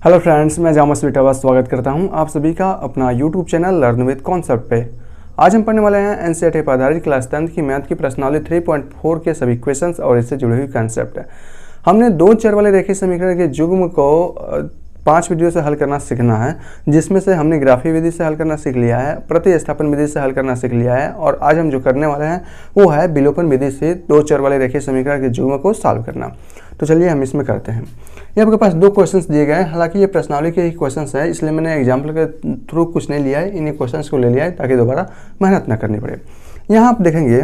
Hello friends, मैं जामा स्वीटावा स्वागत करता हूं आप सभी का अपना YouTube channel learn with concept पे। आज हम पढ़ने वाले हैं एनसीईआरटी पर आधारित क्लास 10 की मैथ की प्रश्नावली 3.4 के सभी क्वेश्चंस और इससे जुड़े हुए कंसेप्ट। हमने दो चर वाले रेखीय समीकरण के युग्म को 5 वीडियो से हल करना सीखना है, जिसमें से हमने ग्राफी विधि से हल करना सीख लिया है, प्रतिस्थापन विधि से हल करना सीख लिया है और आज हम जो करने वाले हैं वो है विलोपन विधि से दो चर वाले रेखीय समीकरण के युग्म को सॉल्व करना। तो चलिए हम इसमें करते हैं। ये आपके पास दो क्वेश्चंस दिए गए हैं, हालांकि ये प्रश्नावली के ही क्वेश्चंस है, इसलिए मैंने एग्जाम्पल के थ्रू कुछ नहीं लिया है, इन्हीं क्वेश्चंस को ले लिया है ताकि दोबारा मेहनत ना करनी पड़े। यहाँ आप देखेंगे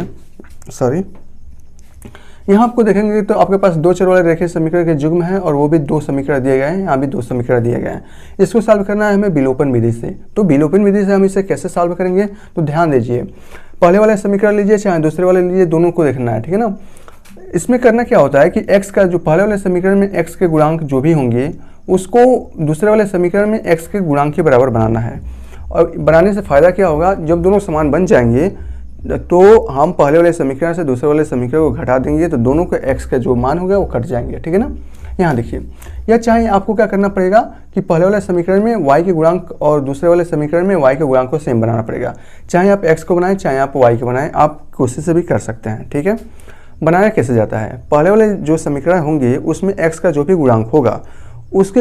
यहाँ आपको देखेंगे तो आपके पास दो चर वाले रेखीय समीकरण के युग्म है और वो भी दो समीकरण दिए गए हैं, यहाँ भी दो समीकरण दिए गए हैं। इसको सॉल्व करना है हमें विलोपन विधि से। तो विलोपन विधि से हम इसे कैसे सॉल्व करेंगे, तो ध्यान दीजिए, पहले वाले समीकरण लीजिए चाहे दूसरे वाले लीजिए, दोनों को देखना है, ठीक है ना। इसमें करना क्या होता है कि x का जो पहले वाले समीकरण में x के गुणांक जो भी होंगे उसको दूसरे वाले समीकरण में x के गुणांक के बराबर बनाना है। और बनाने से फ़ायदा क्या होगा, जब दोनों समान बन जाएंगे तो हम पहले वाले समीकरण से दूसरे वाले समीकरण को घटा देंगे तो दोनों के x का जो मान होगा वो कट जाएंगे, ठीक है ना। यहाँ देखिए, या चाहे आपको क्या करना पड़ेगा कि पहले वाले समीकरण में y के गुणांक और दूसरे वाले समीकरण में y के गुणांक को सेम बनाना पड़ेगा। चाहे आप x को बनाएं चाहे आप y को बनाएं, आप कोशिश से भी कर सकते हैं, ठीक है। बनाया कैसे जाता है, पहले वाले जो समीकरण होंगे उसमें x का जो भी गुणांक होगा उस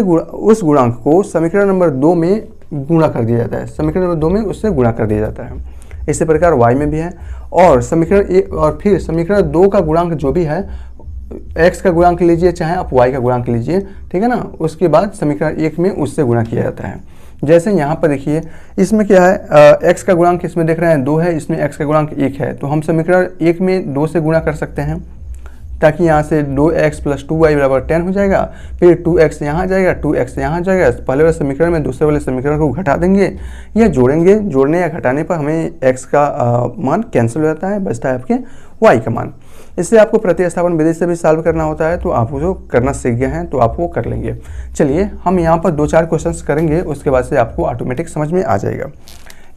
गुणांक को समीकरण नंबर 2 में गुणा कर दिया जाता है, समीकरण नंबर 2 में उससे गुणा कर दिया जाता है। इसी प्रकार y में भी है, और समीकरण 1 और फिर समीकरण 2 का गुणांक जो भी है, x का गुणांक लीजिए चाहे आप y का गुणांक लीजिए, ठीक है ना। उसके बाद समीकरण 1 में उससे गुणा किया जाता है। जैसे यहाँ पर देखिए, इसमें क्या है, x का गुणांक इसमें देख रहे हैं 2 है, इसमें x का गुणांक 1 है, तो हम समीकरण 1 में 2 से गुणा कर सकते हैं ताकि यहाँ से 2x + 2y बराबर 10 हो जाएगा। फिर 2x यहाँ जाएगा, 2x यहाँ जाएगा, पहले वाले समीकरण में दूसरे वाले समीकरण को घटा देंगे या जोड़ेंगे। जोड़ने या घटाने पर हमें x का मान कैंसिल हो जाता है, बचता है आपके y का मान। इससे आपको प्रतिस्थापन विधि से भी सॉल्व करना होता है, तो आप जो करना सीख गए हैं तो आप वो कर लेंगे। चलिए हम यहाँ पर 2-4 क्वेश्चंस करेंगे, उसके बाद से आपको ऑटोमेटिक समझ में आ जाएगा।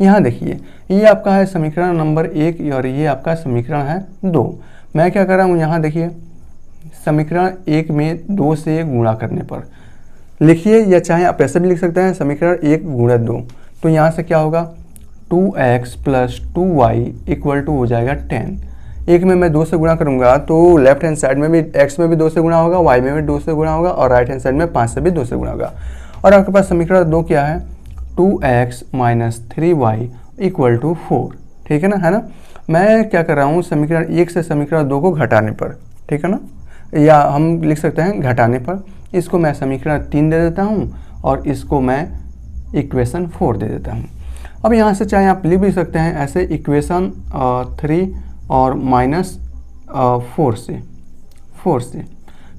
यहाँ देखिए, ये आपका है समीकरण नंबर 1 और ये आपका समीकरण है 2। मैं क्या कर रहा हूँ, यहाँ देखिए, समीकरण 1 में 2 से गुणा करने पर लिखिए, या चाहे आप ऐसे भी लिख सकते हैं समीकरण 1 × 2। तो यहाँ से क्या होगा, 2x + 2y = हो जाएगा 10। 1 में मैं 2 से गुणा करूंगा तो लेफ्ट हैंड साइड में भी x में भी 2 से गुणा होगा, y में भी 2 से गुणा होगा और राइट हैंड साइड में 5 से भी 2 से गुणा होगा। और आपके पास समीकरण 2 क्या है, 2x - 3y = 4, ठीक है ना, मैं क्या कर रहा हूँ, समीकरण 1 से समीकरण 2 को घटाने पर, ठीक है ना, या हम लिख सकते हैं घटाने पर, इसको मैं समीकरण 3 दे देता हूँ और इसको मैं इक्वेशन 4 दे देता हूँ। अब यहाँ से चाहे आप लिख भी सकते हैं ऐसे, इक्वेशन 3 और -4 से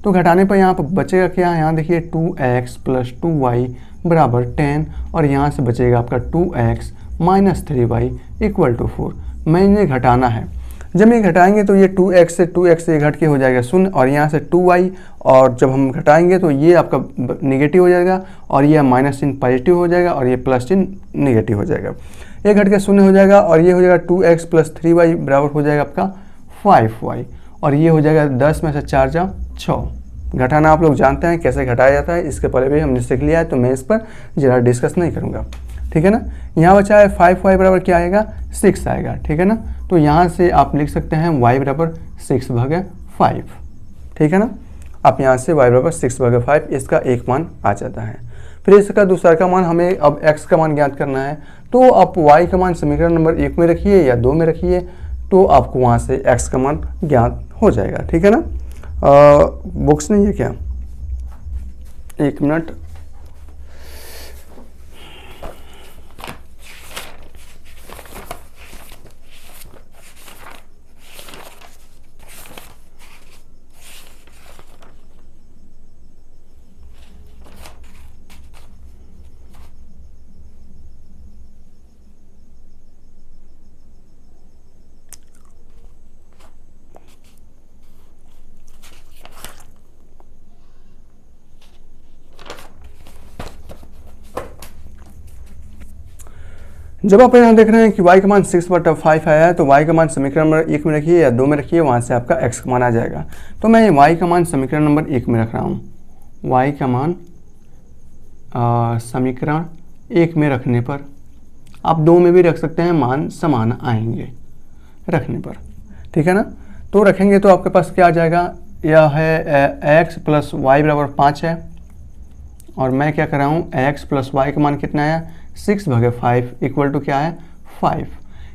तो घटाने पर यहाँ पर बचेगा क्या, यहाँ देखिए 2x + 2y बराबर 10 और यहाँ से बचेगा आपका 2x - 3y = 4। मैं इन्हें घटाना है, जब ये घटाएंगे तो ये 2x से घट के हो जाएगा 0 और यहाँ से 2y, और जब हम घटाएंगे तो ये आपका नेगेटिव हो जाएगा और ये माइनस चिन्ह पॉजिटिव हो जाएगा और ये प्लस चिन्ह नेगेटिव हो जाएगा। ये घट के 0 हो जाएगा और ये हो जाएगा 2x + 3y बराबर हो जाएगा आपका 5y, और ये हो जाएगा 10 में से 4 जाओ 6। घटाना आप लोग जानते हैं कैसे घटाया जाता है, इसके पहले भी हमने सीख लिया है, तो मैं इस पर ज़रा डिस्कस नहीं करूँगा, ठीक है ना। यहाँ बचा है 5y बराबर क्या आएगा, 6 आएगा, ठीक है ना। तो यहाँ से आप लिख सकते हैं y बराबर 6/5, ठीक है ना। आप यहाँ से y बराबर 6/5 इसका एक मान आ जाता है। फिर इसका दूसरा का मान, हमें अब x का मान ज्ञात करना है, तो आप y का मान समीकरण नंबर 1 में रखिए या 2 में रखिए, तो आपको वहाँ से x का मान ज्ञात हो जाएगा, ठीक है ना। बुक्स नहीं है क्या, 1 मिनट। जब आप यहाँ देख रहे हैं कि y का मान 6/5 आया है, तो y का मान समीकरण नंबर 1 में रखिए या 2 में रखिए, वहाँ से आपका x का मान आ जाएगा। तो मैं y का मान समीकरण नंबर 1 में रख रहा हूँ, y का मान समीकरण 1 में रखने पर, आप 2 में भी रख सकते हैं, मान समान आएंगे रखने पर, ठीक है ना। तो रखेंगे तो आपके पास क्या आ जाएगा, यह है x प्लस वाई बराबर 5 है, और मैं क्या कर रहा हूँ x प्लस वाई का मान कितना है 6/5 इक्वल टू क्या है 5।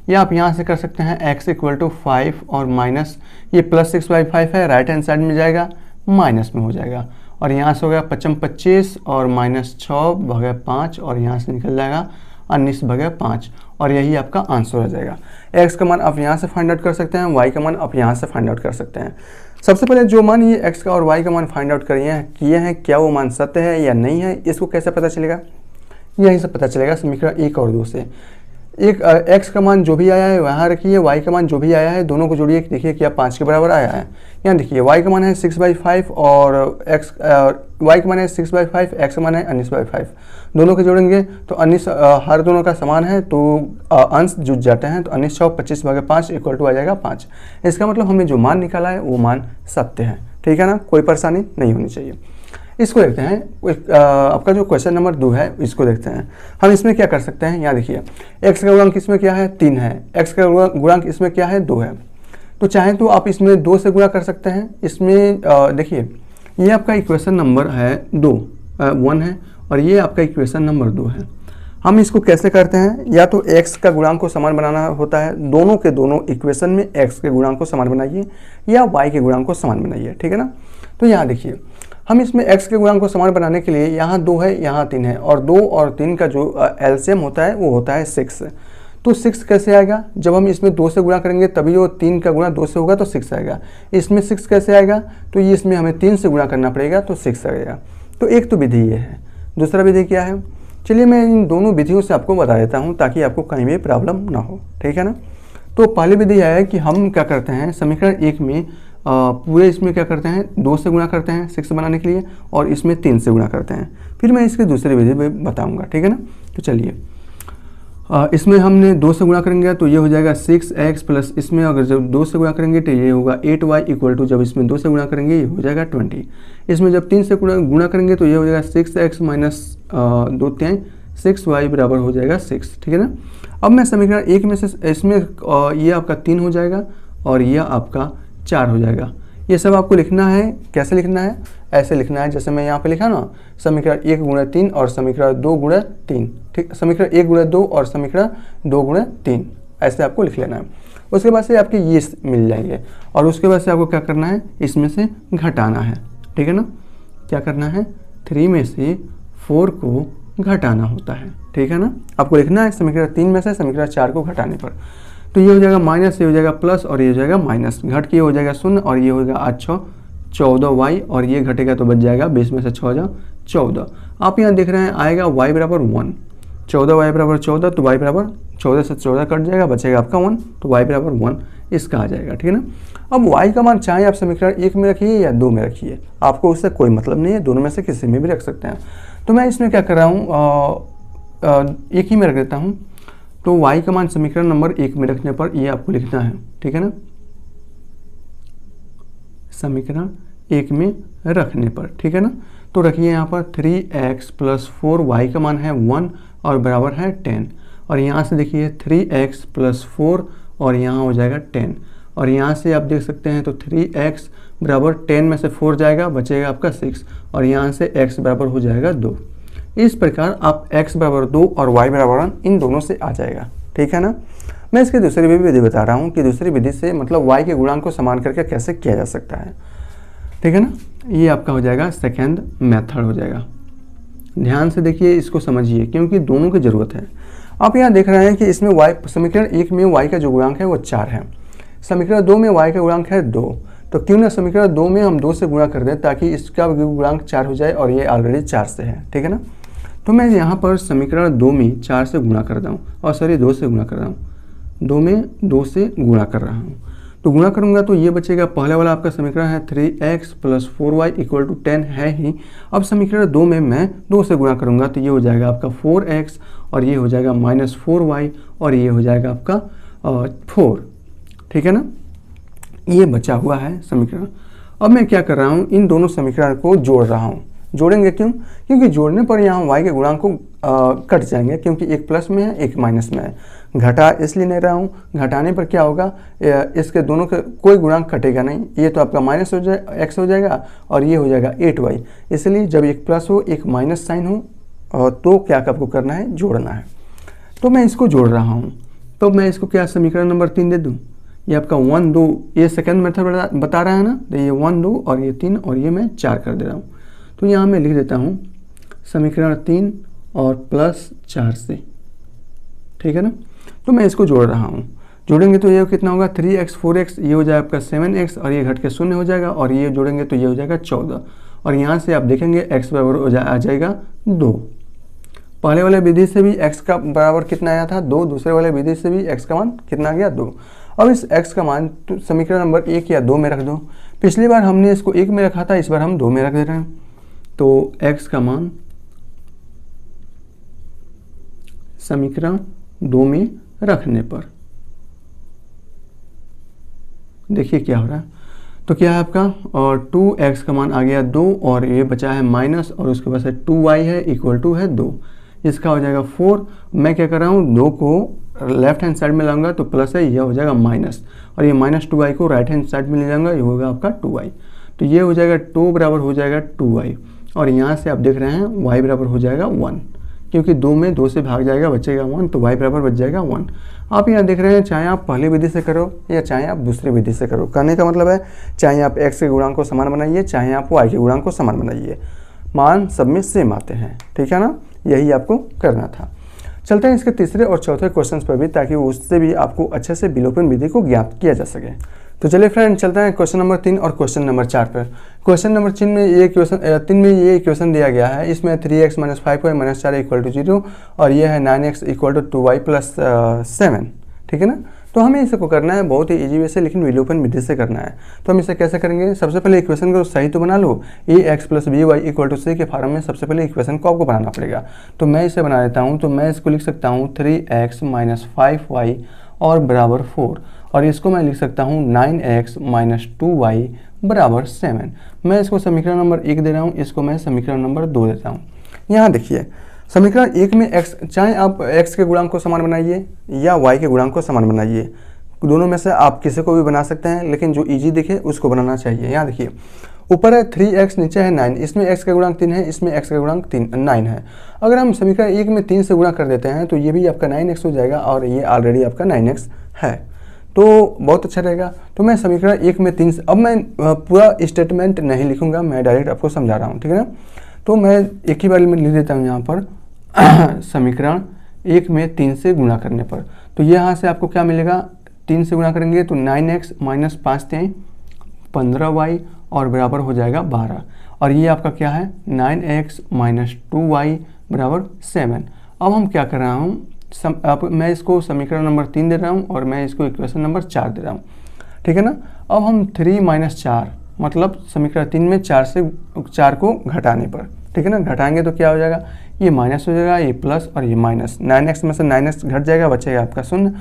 या आप यहाँ से कर सकते हैं x इक्वल टू 5 और माइनस ये प्लस 6/5 है, राइट हैंड साइड में जाएगा माइनस में हो जाएगा, और यहाँ से हो गया 55 और माइनस 6/5 और यहाँ से निकल जाएगा 19/5, और यही आपका आंसर हो जाएगा। x का मान आप यहाँ से फाइंड आउट कर सकते हैं, y का मान आप यहाँ से फाइंड आउट कर सकते हैं। सबसे पहले जो मान ये x का और y का मान फाइंड आउट किए हैं क्या वो मान सत्य है या नहीं है, इसको कैसे पता चलेगा, यहीं से पता चलेगा समीकरण 1 और 2 से। एक x का मान जो भी आया है वहाँ रखिए, y का मान जो भी आया है दोनों को जोड़िए, देखिए क्या 5 के बराबर आया है। यहाँ देखिए y का मान है 6/5 और y का मान है 6/5, x का मान है 19/5, दोनों के जोड़ेंगे तो 19 हर दोनों का समान है तो अंश जुड़ जाते हैं, तो 19 6 25/5 इक्वल टू आ जाएगा 5। इसका मतलब हमने जो मान निकाला है वो मान सत्य है, ठीक है ना, कोई परेशानी नहीं होनी चाहिए। इसको देखते हैं, आपका जो क्वेश्चन नंबर 2 है इसको देखते हैं। हम इसमें क्या कर सकते हैं, यहाँ देखिए x का गुणांक इसमें क्या है 3 है, x का गुणांक इसमें क्या है 2 है, तो चाहे तो आप इसमें 2 से गुणा कर सकते हैं। इसमें देखिए ये आपका इक्वेशन नंबर है 1 है, और ये आपका इक्वेशन नंबर 2 है। हम इसको कैसे करते हैं, या तो x का गुणांक को समान बनाना होता है, दोनों के दोनों इक्वेशन में x के गुणांक को समान बनाइए या y के गुणांक को समान बनाइए, ठीक है ना। तो यहाँ देखिए हम इसमें x के गुणांक को समान बनाने के लिए यहाँ 2 है यहाँ 3 है, और 2 और 3 का जो एलसीएम होता है वो होता है 6। तो 6 कैसे आएगा, जब हम इसमें 2 से गुणा करेंगे तभी वो 3 का गुणा 2 से होगा तो 6 आएगा। इसमें 6 कैसे आएगा, तो ये इसमें हमें 3 से गुणा करना पड़ेगा तो 6 आएगा। तो एक तो विधि ये है, दूसरा विधि क्या है, चलिए मैं इन दोनों विधियों से आपको बता देता हूँ ताकि आपको कहीं भी प्रॉब्लम ना हो, ठीक है ना। तो पहली विधि यह है कि हम क्या करते हैं समीकरण 1 में पूरे इसमें क्या करते हैं 2 से गुणा करते हैं 6 बनाने के लिए, और इसमें 3 से गुणा करते हैं, फिर मैं इसकी दूसरी विधि में बताऊंगा, ठीक है ना। तो चलिए इसमें हमने 2 से गुणा करेंगे तो ये हो जाएगा 6x प्लस, इसमें अगर जब 2 से गुणा करेंगे तो ये होगा 8y इक्वल टू, जब इसमें 2 से गुणा करेंगे ये हो जाएगा 20। इसमें जब 3 से गुणा करेंगे तो ये हो जाएगा 6x माइनस 2 3 6y बराबर हो जाएगा 6, ठीक है ना। अब मैं समीकरण 1 में से इसमें ये आपका 3 हो जाएगा और यह आपका 4 हो जाएगा। ये सब आपको लिखना है, कैसे लिखना है, ऐसे लिखना है जैसे मैं यहाँ पे लिखा ना, समीकरण 1 गुणा 3 और समीकरण 2 गुणा 3, ठीक, समीकरण 1 गुणा 2 और समीकरण 2 गुणा 3, ऐसे आपको लिख लेना है। उसके बाद से आपके ये मिल जाएंगे, और उसके बाद से आपको क्या करना है, इसमें से घटाना है, ठीक है ना। क्या करना है, 3 में से 4 को घटाना होता है, ठीक है ना। आपको लिखना है समीकरण 3 में से समीकरण 4 को घटाने पर, तो ये हो जाएगा माइनस, ये हो जाएगा प्लस और ये हो जाएगा माइनस, घट के ये हो जाएगा 0 और ये हो जाएगा 8 6 14y, और ये घटेगा तो बच जाएगा 20 में से 6 जा 14। आप यहाँ देख रहे हैं आएगा y बराबर 1, 14y बराबर 14, तो y बराबर 14 से 14 कट जाएगा, बचेगा आपका 1, तो y बराबर 1 इसका आ जाएगा, ठीक है ना। अब y का मान चाहे आप समीकरण 1 में रखिए या 2 में रखिए, आपको उससे कोई मतलब नहीं है, दोनों में से किसी में भी रख सकते हैं। तो मैं इसमें क्या कर रहा हूँ, एक ही में रख देता हूँ। तो y का मान समीकरण नंबर 1 में रखने पर ये आपको लिखना है, ठीक है ना, समीकरण 1 में रखने पर, ठीक है ना। तो रखिए यहाँ पर 3x प्लस 4y का मान है 1 और बराबर है 10, और यहाँ से देखिए 3x प्लस 4 और यहाँ हो जाएगा 10, और यहाँ से आप देख सकते हैं तो 3x बराबर 10 में से 4 जाएगा, बचेगा आपका 6, और यहाँ से x बराबर हो जाएगा 2। इस प्रकार आप x बराबर 2 और y बराबर 1 इन दोनों से आ जाएगा, ठीक है ना। मैं इसकी दूसरी भी विधि बता रहा हूँ कि दूसरी विधि से मतलब y के गुणांक को समान करके कैसे किया जा सकता है, ठीक है ना। ये आपका हो जाएगा सेकेंड मेथड हो जाएगा। ध्यान से देखिए, इसको समझिए क्योंकि दोनों की ज़रूरत है। आप यहाँ देख रहे हैं कि इसमें y समीकरण 1 में y का जो गुणांक है वो 4 है, समीकरण 2 में y का गुणांक है 2, तो क्यों ना समीकरण 2 में हम 2 से गुणा कर दें ताकि इसका गुणांक 4 हो जाए, और ये ऑलरेडी 4 से है, ठीक है ना। तो मैं यहाँ पर समीकरण 2 में 4 से गुणा कर रहा हूँ, और सॉरी 2 से गुणा कर रहा हूँ, 2 में 2 से गुणा कर रहा हूँ। तो गुणा करूँगा तो ये बचेगा, पहले वाला आपका समीकरण है 3x plus 4y equal to 10 है ही। अब समीकरण 2 में मैं 2 से गुणा करूँगा तो ये हो जाएगा आपका 4x, और ये हो जाएगा माइनस 4y, और ये हो जाएगा आपका 4, ठीक है ना। ये बचा हुआ है समीकरण। अब मैं क्या कर रहा हूँ, इन दोनों समीकरण को जोड़ रहा हूँ, जोड़ेंगे क्यों? क्योंकि जोड़ने पर यहाँ y के गुणांक को कट जाएंगे, क्योंकि एक प्लस में है एक माइनस में है। घटा इसलिए नहीं रहा हूँ, घटाने पर क्या होगा, इसके दोनों के कोई गुणांक कटेगा नहीं। ये तो आपका माइनस हो जाए x हो जाएगा और ये हो जाएगा 8y। इसलिए जब एक प्लस हो एक माइनस साइन हो तो क्या आपको करना है, जोड़ना है। तो मैं इसको जोड़ रहा हूँ, तो मैं इसको क्या समीकरण नंबर 3 दे दूँ। ये आपका 1 2, ये सेकंड मेथड बता रहा है ना, तो ये 1 2 और ये 3 और ये मैं 4 कर दे रहा हूँ। तो यहाँ मैं लिख देता हूँ समीकरण 3 और प्लस 4 से, ठीक है ना। तो मैं इसको जोड़ रहा हूँ, जोड़ेंगे तो ये कितना होगा 3x 4x, ये हो जाएगा आपका 7x और ये घट के 0 हो जाएगा और ये जोड़ेंगे तो ये हो जाएगा 14। और यहाँ से आप देखेंगे x बराबर आ जाएगा 2। पहले वाले विधि से भी x का बराबर कितना आया था 2, दूसरे वाले विधि से भी x का मान कितना आ गया 2। अब इस x का मान तो समीकरण नंबर 1 या 2 में रख दो। पिछली बार हमने इसको 1 में रखा था, इस बार हम 2 में रख दे रहे हैं। तो x का मान समीकरण 2 में रखने पर देखिए क्या हो रहा है। तो क्या है आपका, और 2x का मान आ गया 2 और ये बचा है माइनस और उसके बाद से 2y है इक्वल टू है 2, इसका हो जाएगा 4। मैं क्या कर रहा हूँ, 2 को लेफ्ट हैंड साइड में लाऊंगा तो प्लस है, ये हो जाएगा माइनस, और ये माइनस 2y को राइट हैंड साइड में ले जाऊंगा, ये होगा आपका 2y। तो ये हो जाएगा 2 बराबर हो जाएगा 2y, और यहाँ से आप देख रहे हैं y बराबर हो जाएगा 1, क्योंकि 2 में 2 से भाग जाएगा बचेगा 1, तो y बराबर बच जाएगा 1। आप यहाँ देख रहे हैं, चाहे आप पहली विधि से करो या चाहे आप दूसरी विधि से करो, कहने का मतलब है चाहे आप x के गुणांक को समान बनाइए चाहे आप y के गुणांक को समान बनाइए, मान सब में सेम आते हैं, ठीक है ना। यही आपको करना था। चलते हैं इसके तीसरे और चौथे क्वेश्चन पर भी, ताकि उससे भी आपको अच्छे से विलोपन विधि को ज्ञात किया जा सके। तो चलिए फ्रेंड चलते हैं क्वेश्चन नंबर 3 और क्वेश्चन नंबर 4 पर। क्वेश्चन नंबर 3 में ये इक्वेशन दिया गया है, इसमें 3x - 5y - 4 इक्वल टू 0 और ये है 9x equal to 2y plus 7, ठीक है ना। तो हमें इसको करना है बहुत ही इजी वे से, लेकिन विलोपन विधि से करना है। तो हम इसे कैसे करेंगे, सबसे पहले इक्वेशन को सही तो बना लो। ax + by equal to c के फॉर्म में सबसे पहले इक्वेशन को आपको बनाना पड़ेगा। तो मैं इसे बना देता हूँ। तो मैं इसको लिख सकता हूँ 3x - 5y और बराबर 4, और इसको मैं लिख सकता हूँ 9x - 2y बराबर 7। मैं इसको समीकरण नंबर 1 दे रहा हूँ, इसको मैं समीकरण नंबर 2 देता हूँ। यहाँ देखिए समीकरण 1 में x, चाहे आप x के गुणांक को समान बनाइए या y के गुणांक को समान बनाइए, दोनों में से आप किसी को भी बना सकते हैं, लेकिन जो इजी दिखे उसको बनाना चाहिए। यहाँ देखिए ऊपर है 3x, नीचे है 9, इसमें x का गुणांक 3 है, इसमें x का गुणांक 9 है। अगर हम समीकरण 1 में 3 से गुणा कर देते हैं तो ये भी आपका 9x हो जाएगा, और ये ऑलरेडी आपका 9x है, तो बहुत अच्छा रहेगा। तो मैं समीकरण 1 में 3 से, अब मैं पूरा स्टेटमेंट नहीं लिखूंगा, मैं डायरेक्ट आपको समझा रहा हूँ, ठीक है ना। तो मैं एक ही बार में लिख देता हूँ यहाँ पर समीकरण 1 में 3 से गुणा करने पर। तो यहाँ से आपको क्या मिलेगा, 3 से गुणा करेंगे तो 9x - 5 3 15y और बराबर हो जाएगा 12, और ये आपका क्या है 9x - 2y बराबर 7। अब हम क्या कर रहा हूँ, अब मैं इसको समीकरण नंबर 3 दे रहा हूँ और मैं इसको इक्वेशन नंबर 4 दे रहा हूँ, ठीक है ना। अब हम 3 - 4 मतलब समीकरण 3 में 4 से 4 को घटाने पर, ठीक है ना, घटाएंगे तो क्या हो जाएगा, ये माइनस हो जाएगा, ये प्लस और ये माइनस। 9x में से 9x घट जाएगा, बचेगा आपका 0।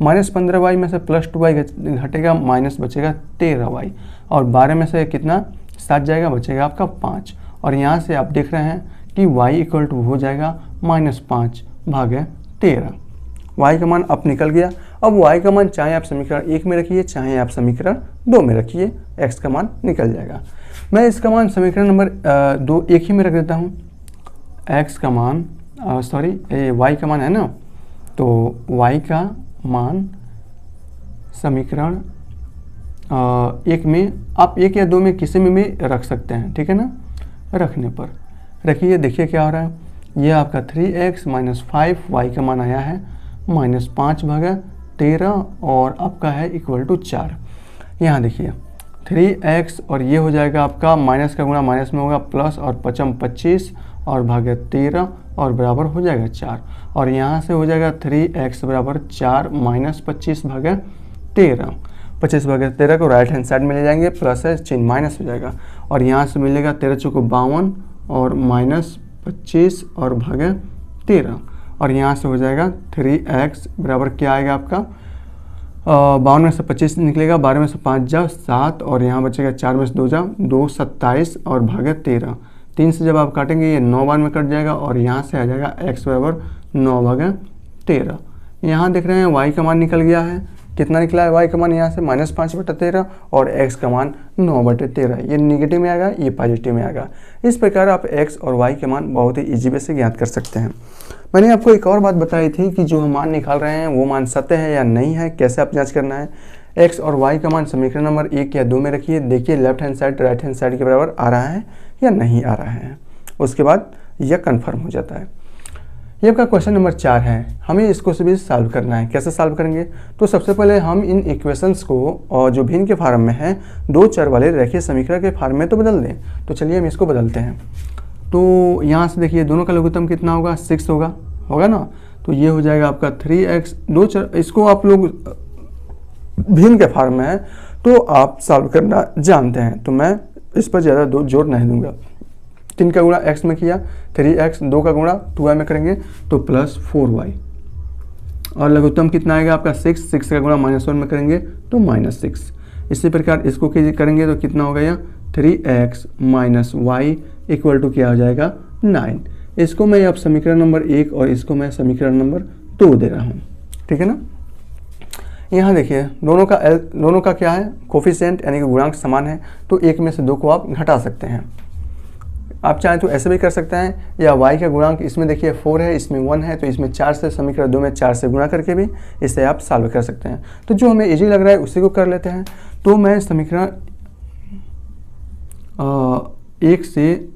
-15y में से प्लस 2y घटेगा, माइनस बचेगा 13y, और 12 में से कितना 7 जाएगा, बचेगा आपका 5। और यहाँ से आप देख रहे हैं कि y इक्वल टू हो जाएगा -5 भागे 13। y का मान अब निकल गया। अब y का मान चाहे आप समीकरण 1 में रखिए चाहे आप समीकरण 2 में रखिए, x का मान निकल जाएगा। मैं इसका मान समीकरण नंबर 2 एक ही में रख देता हूँ। x का मान y का मान है ना, तो y का मान समीकरण 1 में आप 1 या 2 में किसी में भी रख सकते हैं, ठीक है ना। रखने पर रखिए, देखिए क्या हो रहा है, यह आपका 3x - 5y का मान आया है -5 भागा 13 और आपका है इक्वल टू 4। यहाँ देखिए 3x और ये हो जाएगा आपका माइनस का गुणा माइनस में होगा प्लस, और 5 25 और भागे 13 और बराबर हो जाएगा 4, और यहाँ से हो जाएगा 3x बराबर 4 - 25 भागे 13। 25 भागे 13 को राइट हैंड साइड में ले जाएंगे, प्लस है चिन्ह माइनस हो जाएगा, और यहाँ से मिलेगा 13 चौको 52 और -25 और भागे 13, और यहाँ से हो जाएगा 3x बराबर क्या आएगा आपका 52 में से 25 निकलेगा, 12 में से 5 जाओ 7, और यहाँ बचेगा 4 में से 2 जाओ 2 27 और भागे 13, 3 से जब आप काटेंगे ये 9 बार में कट जाएगा और यहाँ से आ जाएगा x बराबर 9/13। यहाँ देख रहे हैं y का मान निकल गया है, कितना निकला है y का मान यहाँ से -5/13 और x का मान 9/13। ये निगेटिव में आएगा, ये पॉजिटिव में आएगा। इस प्रकार आप x और y के मान बहुत ही इजी वे से ज्ञात कर सकते हैं। मैंने आपको एक और बात बताई थी कि जो हम मान निकाल रहे हैं वो मान सत्य है या नहीं है, कैसे आप जांच करना है। x और y का मान समीकरण नंबर 1 या 2 में रखिए, देखिए left hand side right hand side के बराबर आ रहा है या नहीं आ रहा है, उसके बाद यह कन्फर्म हो जाता है। ये आपका क्वेश्चन नंबर 4 है, हमें इसको भी सॉल्व करना है। कैसे सॉल्व करेंगे? तो सबसे पहले हम इन इक्वेशंस को और जो भिन्न के फॉर्म में है दो चर वाले रेखीय समीकरण के फॉर्म में तो बदल दें। तो चलिए हम इसको बदलते हैं। तो यहाँ से देखिए दोनों का लघुत्तम कितना होगा, 6 होगा ना। तो ये हो जाएगा आपका 3x, दो चर, इसको आप लोग भिन्न के फॉर्म में है तो आप सॉल्व करना जानते हैं, तो मैं इस पर ज़्यादा जोर नहीं दूंगा। 3 का गुणा x में किया 3x, 2 का गुणा 2y में करेंगे तो प्लस 4y, और लघुत्तम कितना आएगा आपका 6 का गुणा -1 में करेंगे तो -6। इसी प्रकार इसको करेंगे तो कितना होगा यह 3x - y इक्वल टू क्या हो जाएगा 9। इसको मैं अब समीकरण नंबर 1 और इसको मैं समीकरण नंबर 2 दे रहा हूँ, ठीक है ना। यहाँ देखिए दोनों का क्या है, कोफिशिएंट यानी कि गुणांक समान है, तो 1 में से 2 को आप घटा सकते हैं। आप चाहें तो ऐसे भी कर सकते हैं, या y का गुणांक इसमें देखिए 4 है, इसमें 1 है, तो इसमें 4 से समीकरण 2 में 4 से गुणा करके भी इससे आप सॉल्व कर सकते हैं। तो जो हमें इजी लग रहा है उसी को कर लेते हैं। तो मैं समीकरण 1 से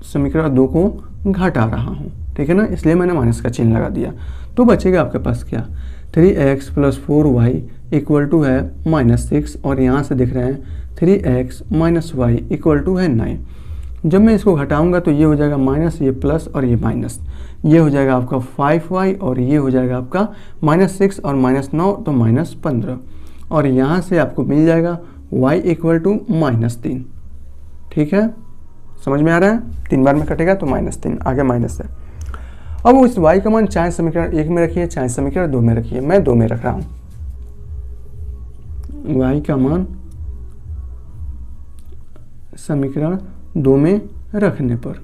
समीकरण 2 को घटा रहा हूँ, ठीक है ना, इसलिए मैंने माइनस का चिन्ह लगा दिया। तो बचेगा आपके पास क्या 3x + 4y इक्वल टू है -6, और यहाँ से देख रहे हैं 3x - y इक्वल टू है 9। जब मैं इसको घटाऊंगा तो ये हो जाएगा माइनस, ये प्लस और ये माइनस, ये हो जाएगा आपका 5y और ये हो जाएगा आपका -6 और -9 तो -15, और यहाँ से आपको मिल जाएगा y इक्वल टू -3। ठीक है, समझ में आ रहा है? 3 बार में कटेगा तो -3, आगे माइनस है। अब उस y का मान चाहे समीकरण 1 में रखिए चाहे समीकरण 2 में रखिए, मैं 2 में रख रहा हूँ। y का मान समीकरण 2 में रखने पर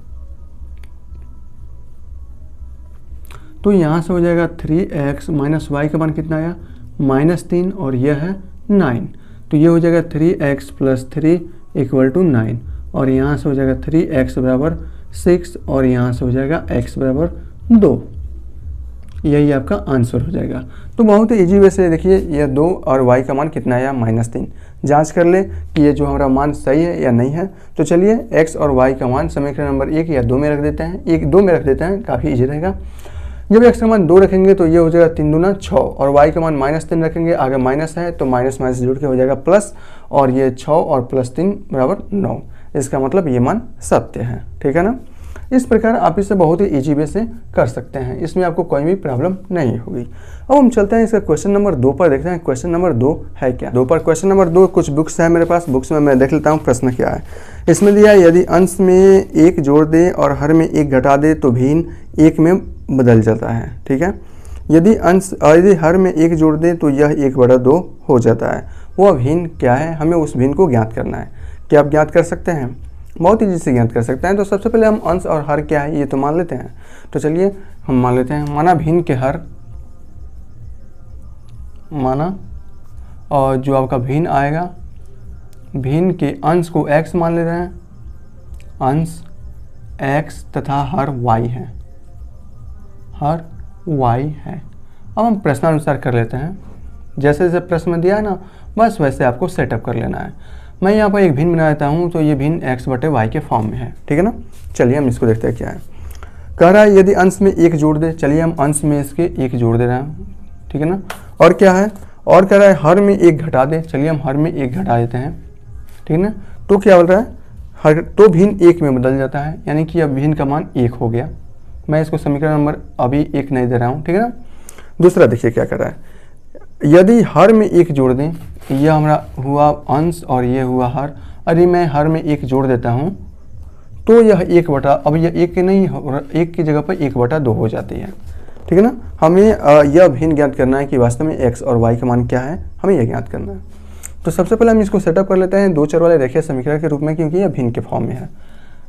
तो यहाँ से हो जाएगा 3x - y का मान कितना आया -3 और यह है 9, तो ये हो जाएगा 3x + 3 इक्वल टू 9, और यहाँ से हो जाएगा 3x बराबर 6 और यहाँ से हो जाएगा x बराबर 2। यही आपका आंसर हो जाएगा। तो बहुत ही ईजी वे से देखिए यह 2 और y का मान कितना आया -3। जांच कर ले कि ये जो हमारा मान सही है या नहीं है। तो चलिए x और y का मान समीकरण नंबर 1 या 2 में रख देते हैं, 2 में रख देते हैं, काफ़ी ईजी रहेगा। जब x का मान 2 रखेंगे तो ये हो जाएगा 3 दूना 6, और y का मान -3 रखेंगे, आगे माइनस है तो माइनस माइनस जुड़ के हो जाएगा प्लस, और ये 6 और +3 बराबर 9। इसका मतलब ये मान सत्य है, ठीक है ना। इस प्रकार आप इसे बहुत ही इजी वे से कर सकते हैं, इसमें आपको कोई भी प्रॉब्लम नहीं होगी। अब हम चलते हैं इसका क्वेश्चन नंबर 2 पर, देखते हैं क्वेश्चन नंबर 2 है क्या। 2 पर क्वेश्चन नंबर 2 कुछ बुक्स है मेरे पास, बुक्स में मैं देख लेता हूँ प्रश्न क्या है। इसमें दिया यदि अंश में 1 जोड़ दे और हर में 1 घटा दे तो भिन्न 1 में बदल जाता है, ठीक है। यदि हर में 1 जोड़ दे तो यह 1/2 हो जाता है। वह भिन्न क्या है, हमें उस भिन्न को ज्ञात करना है। क्या आप ज्ञात कर सकते हैं? बहुत ईजी से ज्ञात कर सकते हैं। तो सबसे पहले हम अंश और हर क्या है ये तो मान लेते हैं। तो चलिए हम मान लेते हैं, माना भिन्न के हर, माना और जो आपका भिन्न आएगा, भिन्न के अंश को x मान ले रहे हैं, अंश x तथा हर y है, हर y है। अब हम प्रश्नानुसार कर लेते हैं, जैसे जैसे प्रश्न में दिया है ना बस वैसे आपको सेटअप कर लेना है। मैं यहाँ पर एक भिन्न बना देता हूँ, तो ये भिन्न x/y के फॉर्म में है, ठीक है ना। चलिए हम इसको देखते हैं क्या है। कह रहा है यदि अंश में 1 जोड़ दे, चलिए हम अंश में इसके 1 जोड़ दे रहे हैं, ठीक है ना। और क्या है, और कह रहा है हर में 1 घटा दे, चलिए हम हर में 1 घटा देते हैं, ठीक है ना। तो क्या बोल रहा है, हर तो भिन्न 1 में बदल जाता है, यानी कि अब भिन्न का मान 1 हो गया। मैं इसको समीकरण नंबर अभी 1 नहीं दे रहा हूँ, ठीक है ना। दूसरा देखिए क्या कर रहा है, यदि हर में 1 जोड़ दें, यह हमारा हुआ अंश और ये हुआ हर, यदि मैं हर में 1 जोड़ देता हूँ तो यह 1/, अब यह 1 नहीं, 1 की जगह पर 1/2 हो जाती है, ठीक है ना। हमें यह भिन्न ज्ञात करना है कि वास्तव में x और y का मान क्या है, हमें यह ज्ञात करना है। तो सबसे पहले हम इसको सेटअप कर लेते हैं 2 चर वाले रेखीय समीकरण के रूप में, क्योंकि यह भिन्न के फॉर्म में है।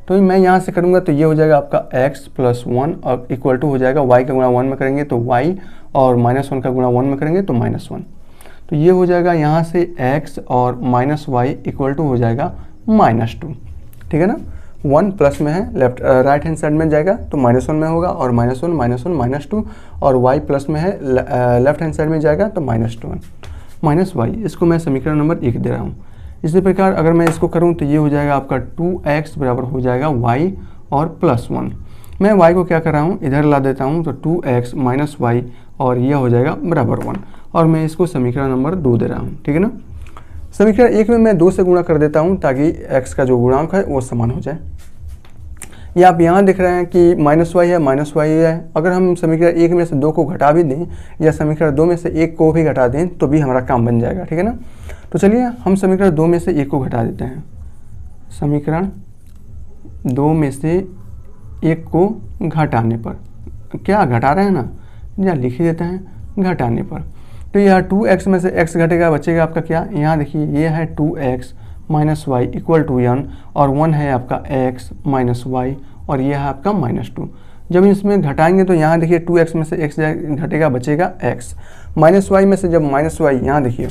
तो मैं यहाँ से करूँगा तो ये हो जाएगा आपका x + 1 और इक्वल टू हो जाएगा y का गुणा 1 में करेंगे तो y और -1 का गुणा 1 में करेंगे तो -1। तो ये हो जाएगा यहाँ से x और -y इक्वल टू हो जाएगा -2। ठीक है ना, 1 प्लस में है, लेफ्ट राइट हैंड साइड में जाएगा तो -1 में होगा और -1 -2 और y प्लस में है, लेफ्ट हैंड साइड में जाएगा तो -2 -y। इसको मैं समीकरण नंबर 1 दे रहा हूँ। इसी प्रकार अगर मैं इसको करूँ तो ये हो जाएगा आपका 2x बराबर हो जाएगा y और +1। मैं y को क्या कर रहा हूँ, इधर ला देता हूँ तो 2x - y और यह हो जाएगा बराबर 1 और मैं इसको समीकरण नंबर 2 दे रहा हूँ। ठीक है ना, समीकरण 1 में मैं 2 से गुणा कर देता हूँ ताकि x का जो गुणांक है वो समान हो जाए। ये आप यहाँ देख रहे हैं कि -y है -y है। अगर हम समीकरण 1 में से 2 को घटा भी दें या समीकरण 2 में से 1 को भी घटा दें तो भी हमारा काम बन जाएगा। ठीक है ना, तो चलिए हम समीकरण 2 में से 1 को घटा देते हैं। समीकरण 2 में से 1 को घटाने पर, क्या घटा रहे हैं ना, या लिख ही देते हैं घटाने पर, तो यह 2x में से x घटेगा, बचेगा आपका क्या, यहाँ देखिए ये है 2x - y equal to n और 1 है आपका x - y और यह है आपका -2। जब इसमें घटाएंगे तो यहाँ देखिए 2x में से x घटेगा, बचेगा x, -y में से जब -y, यहाँ देखिए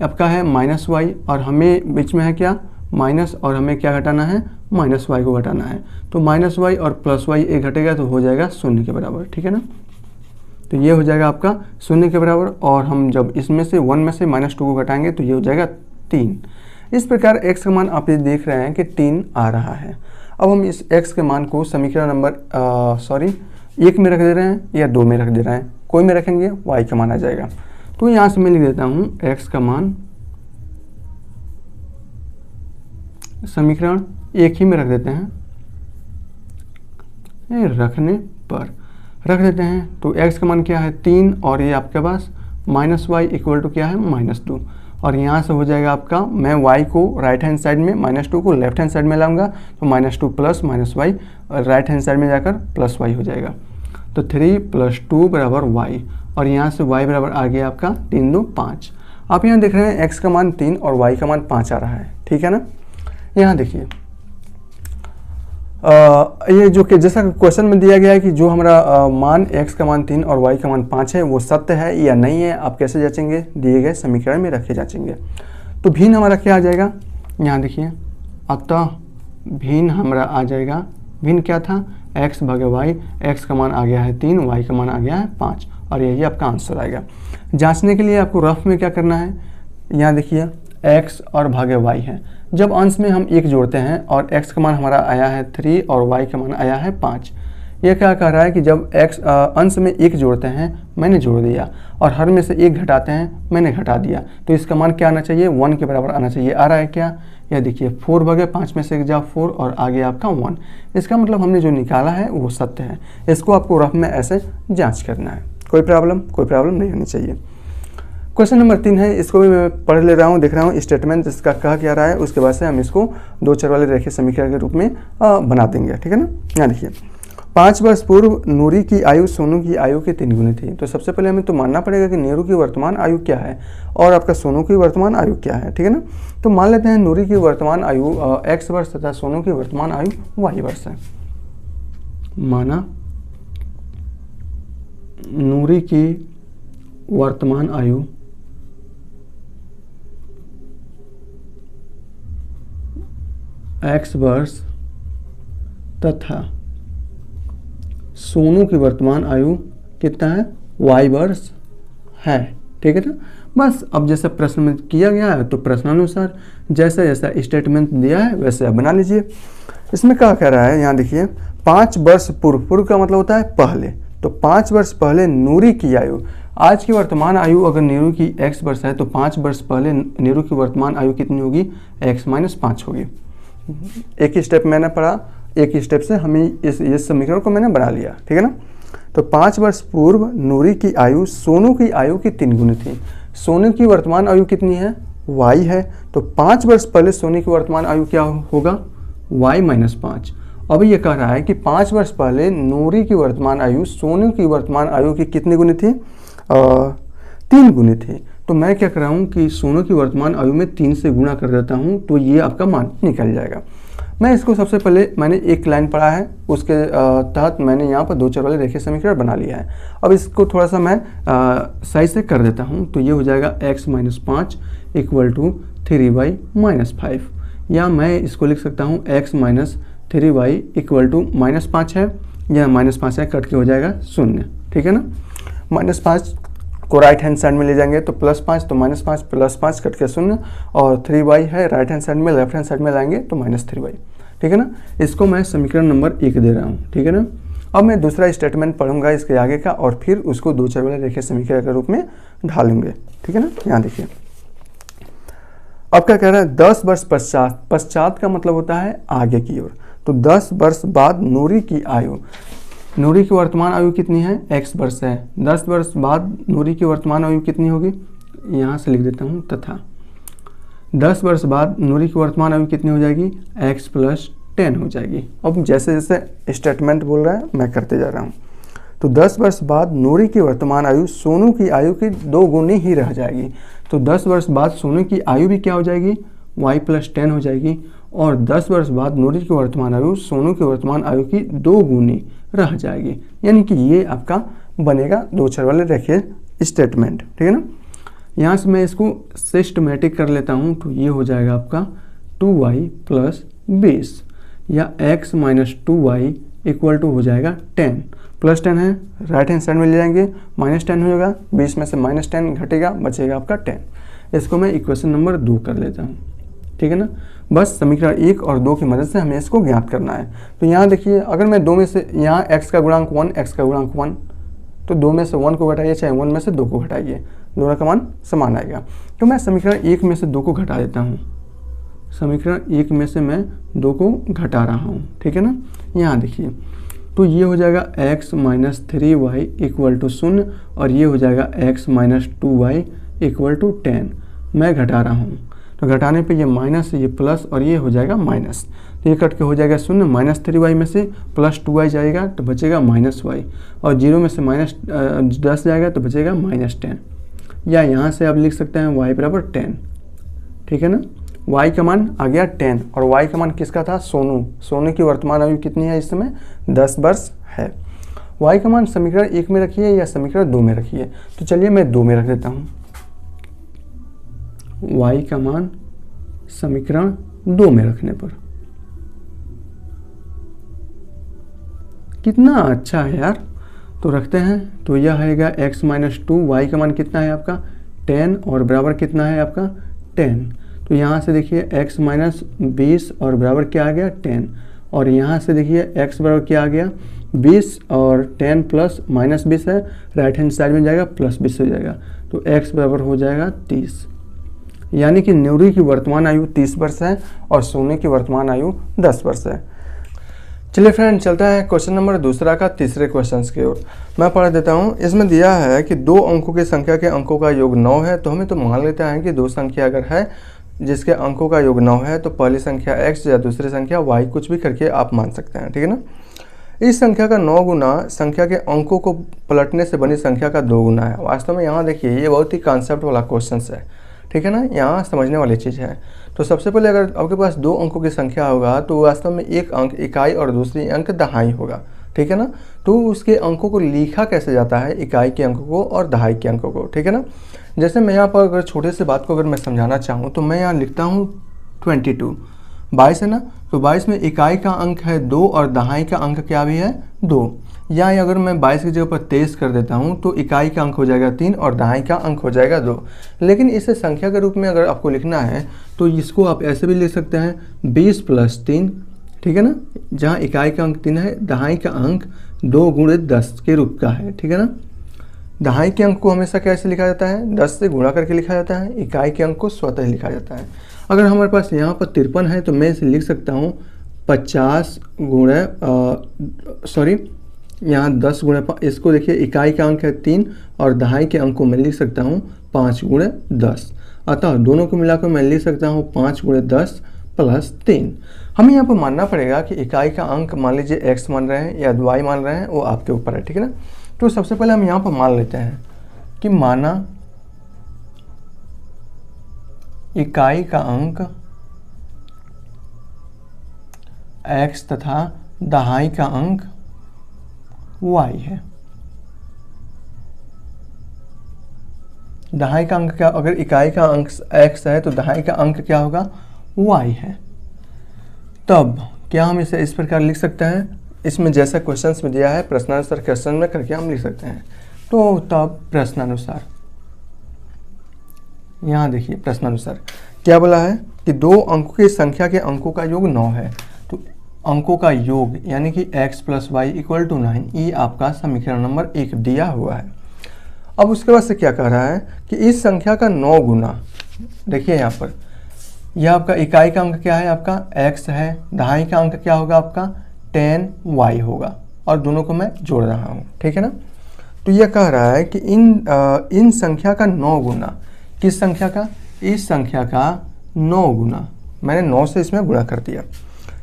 आपका है -y और हमें बीच में है क्या माइनस, और हमें क्या घटाना है, -y को घटाना है। तो -y और +y एक घटेगा तो हो जाएगा 0 के बराबर। ठीक है ना, तो ये हो जाएगा आपका 0 के बराबर और हम जब इसमें से 1 में से -2 को घटाएंगे तो ये हो जाएगा 3। इस प्रकार x का मान आप ये देख रहे हैं कि 3 आ रहा है। अब हम इस x के मान को समीकरण नंबर 1 में रख दे रहे हैं या 2 में रख दे रहे हैं, कोई में रखेंगे y का मान आ जाएगा। तो यहाँ से मैं लिख देता हूँ x का मान समीकरण 1 ही में रख देते हैं, रखने पर रख देते हैं। तो x का मान क्या है 3 और ये आपके पास -y इक्वल टू क्या है -2 और यहाँ से हो जाएगा आपका, मैं y को राइट हैंड साइड में, -2 को लेफ्ट हैंड साइड में लाऊंगा तो -2 प्लस -y और राइट हैंड साइड में जाकर +y हो जाएगा। तो 3 + 2 बराबर y और यहाँ से y बराबर आ गया आपका 3 2 5। आप यहाँ देख रहे हैं x का मान 3 और y का मान 5 आ रहा है। ठीक है ना, यहाँ देखिए ये जो कि जैसा क्वेश्चन में दिया गया है कि जो हमारा मान x का मान 3 और y का मान 5 है वो सत्य है या नहीं है, आप कैसे जांचेंगे, दिए गए समीकरण में रखे जांचेंगे। तो भिन्न हमारा क्या आ जाएगा, यहाँ देखिए, अतः भिन्न हमारा आ जाएगा, भिन्न क्या था x भागे y, x का मान आ गया है 3, y का मान आ गया है 5 और यही आपका आंसर आएगा। जांचने के लिए आपको रफ में क्या करना है, यहाँ देखिए x और भागे y है, जब अंश में हम 1 जोड़ते हैं और x का मान हमारा आया है 3 और y का मान आया है 5, यह क्या कह रहा है कि जब x अंश में 1 जोड़ते हैं, मैंने जोड़ दिया, और हर में से 1 घटाते हैं, मैंने घटा दिया, तो इसका मान क्या आना चाहिए, 1 के बराबर आना चाहिए। आ रहा है क्या, यह देखिए 4 भागे 5 में से 1 जाओ 4 और आगे आपका 1, इसका मतलब हमने जो निकाला है वो सत्य है। इसको आपको रफ में ऐसे जाँच करना है, कोई प्रॉब्लम नहीं होनी चाहिए। क्वेश्चन नंबर 3 है, इसको भी मैं पढ़ ले रहा हूँ, देख रहा हूँ स्टेटमेंट इसका कहा क्या रहा है, उसके बाद से हम इसको 2 चर वाले रेखीय समीकरण के रूप में बना देंगे। ठीक है ना, यहाँ देखिए 5 वर्ष पूर्व नूरी की आयु सोनू की आयु के 3 गुनी थी। तो सबसे पहले हमें तो मानना पड़ेगा कि नीरू की वर्तमान आयु क्या है और आपका सोनू की वर्तमान आयु क्या है। ठीक है ना, तो मान लेते हैं नूरी की वर्तमान आयु x वर्ष तथा सोनू की वर्तमान आयु y वर्ष है। माना नूरी की वर्तमान आयु x वर्ष तथा सोनू की वर्तमान आयु कितना है, y वर्ष है। ठीक है ना, बस अब जैसा प्रश्न में किया गया है तो प्रश्नानुसार जैसा जैसा स्टेटमेंट दिया है वैसे आप बना लीजिए। इसमें क्या कह रहा है, यहाँ देखिए 5 वर्ष पूर्व का मतलब होता है पहले, तो 5 वर्ष पहले नूरी की आयु, आज की वर्तमान आयु अगर नीरू की x वर्ष है तो 5 वर्ष पहले नीरू की वर्तमान आयु कितनी होगी, x - 5 होगी। एक ही स्टेप मैंने पढ़ा, एक ही स्टेप से हमें इस समीकरण को मैंने बना लिया। ठीक है ना, तो 5 वर्ष पूर्व नूरी की आयु सोनू की आयु की 3 गुनी थी। सोनू की वर्तमान आयु कितनी है, y है, तो 5 वर्ष पहले सोनू की वर्तमान आयु क्या होगा, y - 5। अब ये कह रहा है कि 5 वर्ष पहले नूरी की वर्तमान आयु सोनू की वर्तमान आयु की कितनी गुनी थी, 3 गुनी थी। तो मैं क्या कर रहा हूँ कि सोनू की वर्तमान आयु में 3 से गुणा कर देता हूँ तो ये आपका मान निकल जाएगा। मैं इसको सबसे पहले मैंने एक लाइन पढ़ा है, उसके तहत मैंने यहाँ पर दो चर वाले रेखीय समीकरण बना लिया है। अब इसको थोड़ा सा मैं सही से कर देता हूँ। तो ये हो जाएगा x minus 5 equal to 3y minus 5, या मैं इसको लिख सकता हूँ x minus 3y equal to minus 5 है, या माइनस 5 है कट के हो जाएगा 0, ठीक है ना। माइनस 5 को राइट हैंड साइड में ले जाएंगे तो प्लस 5, तो माइनस 5 प्लस 5 कट के 0, और 3y है राइट हैंड साइड में, लेफ्ट हैंड साइड में लाएंगे तो माइनस 3y, ठीक है ना। इसको मैं समीकरण नंबर 1 दे रहा हूँ, ठीक है ना। अब मैं दूसरा स्टेटमेंट पढ़ूंगा इसके आगे का, और फिर उसको दो चर वाले रेखीय समीकरण के रूप में ढालूंगे, ठीक है ना। यहाँ देखिए अब क्या कह रहा है, 10 वर्ष पश्चात, पश्चात का मतलब होता है आगे की ओर, तो 10 वर्ष बाद नूरी की आयु, नूरी की वर्तमान आयु कितनी है, x वर्ष है। 10 वर्ष बाद नूरी की वर्तमान आयु कितनी होगी, यहाँ से लिख देता हूँ, तथा 10 वर्ष बाद नूरी की वर्तमान आयु कितनी हो जाएगी, x प्लस 10 हो जाएगी। अब जैसे जैसे स्टेटमेंट बोल रहा है मैं करते जा रहा हूँ। तो 10 वर्ष बाद नूरी की वर्तमान आयु सोनू की आयु की 2 गुनी ही रह जाएगी। तो 10 वर्ष बाद सोनू की आयु भी क्या हो जाएगी, y प्लस 10 हो जाएगी, और 10 वर्ष बाद नूरी की वर्तमान आयु सोनू की वर्तमान आयु की 2 गुनी रह जाएगी। यानी कि ये आपका बनेगा दो चर वाले रेखीय स्टेटमेंट, ठीक है ना। यहाँ से मैं इसको सिस्टमेटिक कर लेता हूँ, तो ये हो जाएगा आपका 2y प्लस 20, या x minus 2y equal to हो जाएगा 10, प्लस 10 है राइट हैंड साइड में ले जाएंगे, माइनस 10 हो जाएगा, 20 में से माइनस 10 घटेगा, बचेगा आपका 10। इसको मैं इक्वेशन नंबर 2 कर लेता हूँ, ठीक है ना। बस समीकरण 1 और 2 की मदद से हमें इसको ज्ञात करना है। तो यहाँ देखिए, अगर मैं 2 में से, यहाँ x का गुणांक 1, x का गुणांक 1, तो 2 में से 1 को घटाइए, चाहे 1 में से 2 को घटाइए, दोनों का मान समान आएगा। तो मैं समीकरण 1 में से 2 को घटा देता हूँ, समीकरण 1 में से मैं 2 को घटा रहा हूँ, ठीक है ना। यहाँ देखिए, तो ये हो जाएगा x minus 3y equal to 0, और ये हो जाएगा x minus 2y equal to 10। मैं घटा रहा हूँ, तो घटाने पे ये माइनस, ये प्लस, और ये हो जाएगा माइनस, तो ये कट के हो जाएगा 0। माइनस 3y में से प्लस 2y जाएगा तो बचेगा माइनस y, और 0 में से माइनस 10 जाएगा तो बचेगा माइनस 10, या यहाँ से आप लिख सकते हैं y बराबर 10, ठीक है ना। y का मान आ गया 10, और y का मान किसका था, सोनू। सोनू की वर्तमान आयु कितनी है इस समय, 10 वर्ष है। y का मान समीकरण 1 में रखिए या समीकरण 2 में रखिए, तो चलिए मैं 2 में रख देता हूँ। y का मान समीकरण 2 में रखने पर कितना अच्छा है यार, तो रखते हैं। तो यह आएगा x माइनस 2, y का मान कितना है आपका 10, और बराबर कितना है आपका 10। तो यहाँ से देखिए x माइनस 20 और बराबर क्या आ गया 10, और यहाँ से देखिए x बराबर क्या आ गया 20, और 10 प्लस माइनस 20 है, राइट हैंड साइड में जाएगा प्लस 20 हो जाएगा, तो x बराबर हो जाएगा 30। यानी कि नूरी की वर्तमान आयु 30 वर्ष है और सोनू की वर्तमान आयु 10 वर्ष है। चलिए फ्रेंड, चलता है क्वेश्चन नंबर दूसरा का तीसरे क्वेश्चन की ओर। मैं पढ़ देता हूँ। इसमें दिया है कि 2 अंकों की संख्या के अंकों का योग 9 है। तो हमें तो मान लेते हैं कि 2 संख्या अगर है जिसके अंकों का योग 9 है, तो पहली संख्या x या दूसरी संख्या y, कुछ भी करके आप मान सकते हैं, ठीक है ना। इस संख्या का 9 गुना संख्या के अंकों को पलटने से बनी संख्या का 2 गुना है। वास्तव में यहाँ देखिए, ये बहुत ही कॉन्सेप्ट वाला क्वेश्चन है, ठीक है ना, यहाँ समझने वाली चीज़ है। तो सबसे पहले अगर आपके पास 2 अंकों की संख्या होगा तो वास्तव में एक अंक इकाई और दूसरी अंक दहाई होगा, ठीक है ना। तो उसके अंकों को लिखा कैसे जाता है, इकाई के अंकों को और दहाई के अंकों को, ठीक है ना। जैसे मैं यहाँ पर अगर छोटे से बात को अगर मैं समझाना चाहूँ तो मैं यहाँ लिखता हूँ 22, 22 है ना। तो 22 में इकाई का अंक है 2 और दहाई का अंक क्या भी है 2, या अगर मैं 22 की जगह पर 23 कर देता हूँ तो इकाई का अंक हो जाएगा 3 और दहाई का अंक हो जाएगा 2। लेकिन इसे संख्या के रूप में अगर आपको लिखना है तो इसको आप ऐसे भी लिख सकते हैं 20 प्लस 3, ठीक है ना, जहाँ इकाई का अंक 3 है, दहाई का अंक 2 गुणे 10 के रूप का है, ठीक है ना। दहाई के अंक को हमेशा कैसे लिखा जाता है, 10 से गुणा करके लिखा जाता है, इकाई के अंक को स्वतः ही लिखा जाता है। अगर हमारे पास यहाँ पर 53 है तो मैं इसे लिख सकता हूँ 50 गुणे यहाँ 10 गुणे, इसको देखिए इकाई का अंक है 3 और दहाई के अंक को मैं लिख सकता हूँ 5 गुणे 10। अतः दोनों को मिलाकर मैं लिख सकता हूँ 5 गुणे 10 प्लस 3। हमें यहाँ पर मानना पड़ेगा कि इकाई का अंक मान लीजिए x मान रहे हैं या y मान रहे हैं, वो आपके ऊपर है, ठीक है ना। तो सबसे पहले हम यहाँ पर मान लेते हैं कि माना इकाई का अंक x तथा दहाई का अंक y है। दहाई का अंक क्या, अगर इकाई का अंक x है तो दहाई का अंक क्या होगा, y है। तब क्या हम इसे इस प्रकार लिख सकते हैं, इसमें जैसा क्वेश्चंस में दिया है प्रश्नानुसार क्वेश्चन में करके हम लिख सकते हैं। तो तब प्रश्नानुसार, यहाँ देखिए प्रश्नानुसार क्या बोला है कि दो अंकों की संख्या के अंकों का योग 9 है। तो अंकों का योग यानी कि x + y = 9, ये आपका समीकरण नंबर 1 दिया हुआ है। अब उसके बाद से क्या कह रहा है कि इस संख्या का 9 गुना, देखिए यहाँ पर यह आपका इकाई का अंक क्या है, आपका x है, दहाई का अंक क्या होगा आपका 10y होगा, और दोनों को मैं जोड़ रहा हूँ, ठीक है ना। तो यह कह रहा है कि इन संख्या का 9 गुना, किस संख्या का, इस संख्या का 9 गुना, मैंने 9 से इसमें गुणा कर दिया।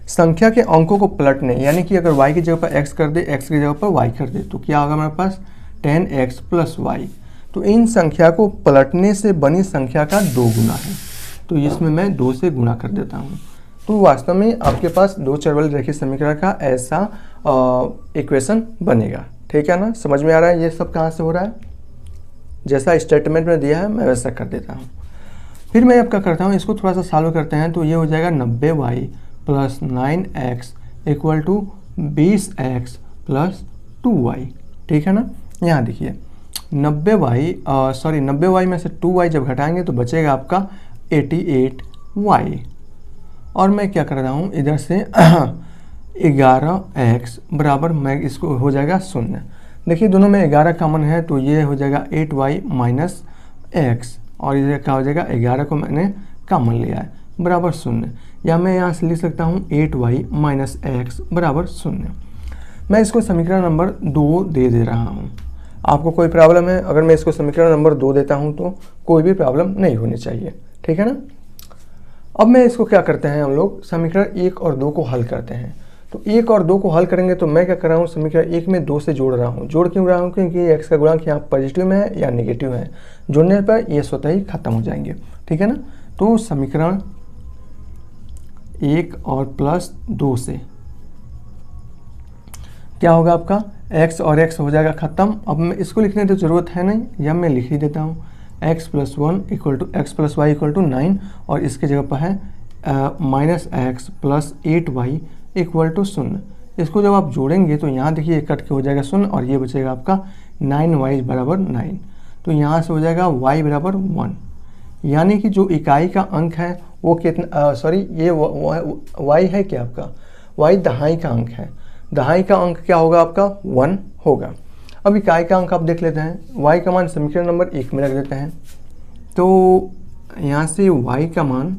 संख्या के अंकों को पलटने, यानी कि अगर y की जगह पर x कर दे, x की जगह पर y कर दे, तो क्या होगा हमारे पास 10x + y। तो इन संख्या को पलटने से बनी संख्या का 2 गुना है, तो इसमें मैं 2 से गुणा कर देता हूँ। तो वास्तव में आपके पास दो चर वाले रेखीय समीकरण का ऐसा इक्वेशन बनेगा, ठीक है ना। समझ में आ रहा है ये सब कहाँ से हो रहा है, जैसा स्टेटमेंट में दिया है मैं वैसा कर देता हूँ। फिर मैं अब क्या करता हूँ, इसको थोड़ा सा सॉल्व करते हैं। तो ये हो जाएगा 90y + 9x = 20x + 2y, ठीक है ना। यहाँ देखिए 90y में से 2y जब घटाएंगे तो बचेगा आपका 88y, और मैं क्या कर रहा हूँ इधर से 11x बराबर, मैं इसको हो जाएगा 0। देखिए दोनों में 11 कॉमन है, तो ये हो जाएगा 8y - x, और इधर क्या हो जाएगा 11 को मैंने कॉमन लिया है बराबर 0, या मैं यहाँ से लिख सकता हूँ 8y - x बराबर 0। मैं इसको समीकरण नंबर 2 दे रहा हूँ। आपको कोई प्रॉब्लम है, अगर मैं इसको समीकरण नंबर 2 देता हूँ तो कोई भी प्रॉब्लम नहीं होनी चाहिए, ठीक है ना। अब मैं इसको क्या करते हैं, हम लोग समीकरण 1 और 2 को हल करते हैं। तो 1 और 2 को हल करेंगे तो मैं क्या कर रहा हूँ, समीकरण 1 में 2 से जोड़ रहा हूँ। जोड़ क्यों रहा हूँ, क्योंकि x का गुणांक यहाँ पॉजिटिव में है या नेगेटिव है, जोड़ने पर ये स्वतः ही खत्म हो जाएंगे, ठीक है ना। तो समीकरण 1 और +2 से क्या होगा आपका, x और x हो जाएगा ख़त्म। अब मैं इसको लिखने की ज़रूरत है नहीं, या मैं लिख ही देता हूँ x + 1 = x + y = 9, और इसके जगह पर है -x + 8y = 0। इसको जब आप जोड़ेंगे तो यहाँ देखिए कट के हो जाएगा 0, और ये बचेगा आपका 9y = 9। तो यहाँ से हो जाएगा y = 1, यानी कि जो इकाई का अंक है वो कितना, ये y है क्या आपका, y दहाई का अंक है। दहाई का अंक क्या होगा आपका 1 होगा। अब इकाई का अंक आप देख लेते हैं, y का मान समीकरण नंबर 1 में रख देते हैं। तो यहाँ से y का मान